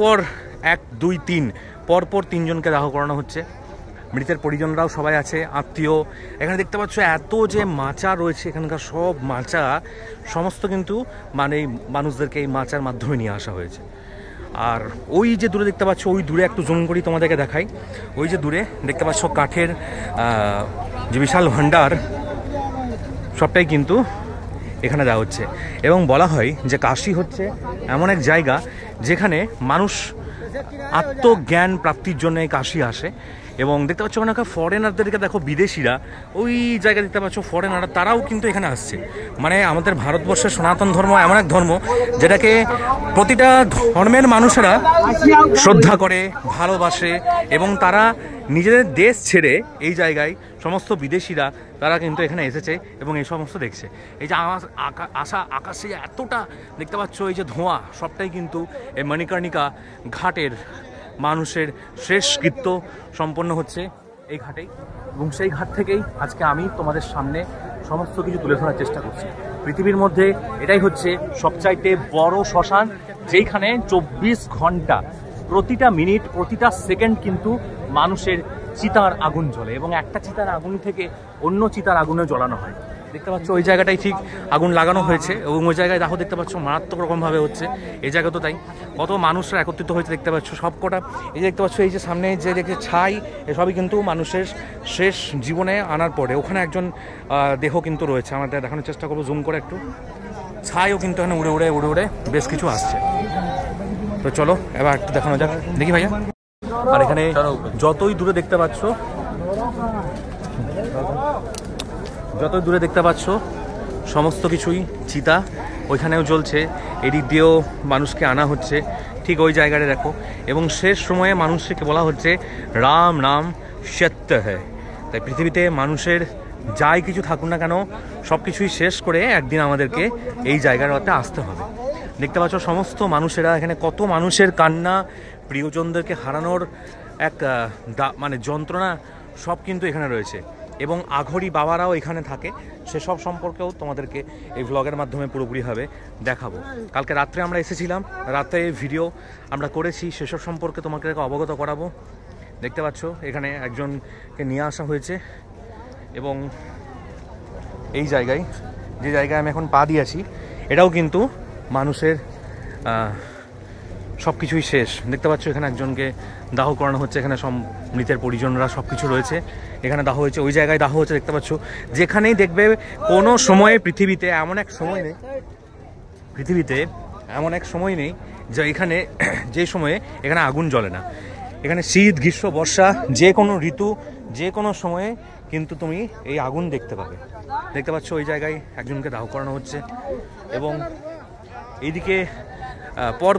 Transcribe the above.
পর 1 2 3 পরপর 3 জনকে দাহ করানো হচ্ছে। মৃতের পরিজনরাও সবাই আছে, আত্মীয়। এখানে দেখতে পাচ্ছ এত যে মাচা রয়েছে, এখানকার সব মাচা সমস্ত কিন্তু মানে মানুষদেরকে এই মাচার মাধ্যমে নিয়ে আসা হয়েছে। আর ওই যে দূরে দেখতে পাচ্ছ, ওই দূরে একটু জুম করি তোমাদেরকে দেখাই। ওই যে দূরে দেখতে পাচ্ছ কাঠের যে বিশাল ভান্ডার, সবটাই কিন্তু এখানে দেওয়া হচ্ছে। এবং বলা হয় যে কাশী হচ্ছে এমন এক জায়গা যেখানে মানুষ আত্মজ্ঞান প্রাপ্তির জন্য এই কাশী আসে। এবং দেখতে পাচ্ছ ওখানে ফরেনারদেরকে দেখো, বিদেশিরা ওই জায়গায় দেখতে পাচ্ছ ফরেনাররা, তারাও কিন্তু এখানে আসছে। মানে আমাদের ভারতবর্ষের সনাতন ধর্ম এমন এক ধর্ম যেটাকে প্রতিটা ধর্মের মানুষেরা শ্রদ্ধা করে, ভালোবাসে, এবং তারা নিজেদের দেশ ছেড়ে এই জায়গায় সমস্ত বিদেশিরা তারা কিন্তু এখানে এসেছে এবং এই সমস্ত দেখছে। এই যে আকাশে এতটা দেখতে পাচ্ছ, এই যে ধোঁয়া, সবটাই কিন্তু এই মণিকর্ণিকা ঘাটের মানুষের শেষ কৃত্য সম্পন্ন হচ্ছে এই ঘাটেই। এবং সেই ঘাট থেকেই আজকে আমি তোমাদের সামনে সমস্ত কিছু তুলে ধরার চেষ্টা করছি। পৃথিবীর মধ্যে এটাই হচ্ছে সবচাইতে বড় শ্মশান, যেইখানে 24 ঘন্টা প্রতিটা মিনিট প্রতিটা সেকেন্ড কিন্তু মানুষের চিতার আগুন জ্বলে, এবং একটা চিতার আগুন থেকে অন্য চিতার আগুনে জ্বলানো হয়। দেখতে পাচ্ছ ওই জায়গাটাই ঠিক আগুন লাগানো হয়েছে, এবং ওই জায়গায় দেখো দেখতে পাচ্ছ মারাত্মক রকমভাবে হচ্ছে। এই জায়গা তো তাই, কত মানুষরা একত্রিত হয়েছে দেখতে পাচ্ছ সবকটা। এই যে দেখতে পাচ্ছ এই যে সামনে যে দেখে ছাই, এসবই কিন্তু মানুষের শেষ জীবনে আনার পরে ওখানে একজন দেহ কিন্তু রয়েছে। আমাদের দেখানোর চেষ্টা করবো জুম করে একটু। ছাইও কিন্তু এখানে উড়ে উড়ে উড়ে উড়ে বেশ কিছু আসছে। তো চলো এবার একটু দেখানো যাক, দেখি ভাইয়া। আর এখানে যতই দূরে দেখতে পাচ্ছ, সমস্ত কিছুই চিতা ওইখানেও জ্বলছে, এদিক দিয়েও মানুষকে আনা হচ্ছে ঠিক ওই জায়গাটা দেখো। এবং শেষ সময়ে মানুষকে বলা হচ্ছে রাম নাম সত্য হ্যায়। তাই পৃথিবীতে মানুষের যাই কিছু থাকুক না কেন, সব কিছুই শেষ করে একদিন আমাদেরকে এই জায়গাটাতে আসতে হবে। দেখতে পাচ্ছ সমস্ত মানুষেরা এখানে, কত মানুষের কান্না, প্রিয়জনদেরকে হারানোর এক মানে যন্ত্রণা, সব কিন্তু এখানে রয়েছে। এবং আঘরি বাবারাও এখানে থাকে, সেসব সম্পর্কেও তোমাদেরকে এই ভ্লগের মাধ্যমে পুরোপুরিভাবে দেখাবো। কালকে রাত্রে আমরা এসেছিলাম, রাতে ভিডিও আমরা করেছি, সেসব সম্পর্কে তোমাকে অবগত করাবো। দেখতে পাচ্ছ এখানে একজনকে নিয়ে আসা হয়েছে, এবং এই জায়গায়, যে জায়গায় আমি এখন পা দিয়েছি, এটাও কিন্তু মানুষের সব কিছুই শেষ। দেখতে পাচ্ছ এখানে একজনকে দাহ করানো হচ্ছে, এখানে সব মৃতের পরিজনরা সব কিছু রয়েছে, এখানে দাহ হয়েছে, ওই জায়গায় দাহ হচ্ছে। দেখতে পাচ্ছ যেখানেই দেখবে কোনো সময়ে পৃথিবীতে এমন এক সময় নেই যে এখানে যে সময়ে এখানে আগুন জ্বলে না। এখানে শীত, গ্রীষ্ম, বর্ষা, যে কোনো ঋতু, যে কোনো সময়ে কিন্তু তুমি এই আগুন দেখতে পাবে। দেখতে পাচ্ছ ওই জায়গায় একজনকে দাহ করানো হচ্ছে, এবং এইদিকে পর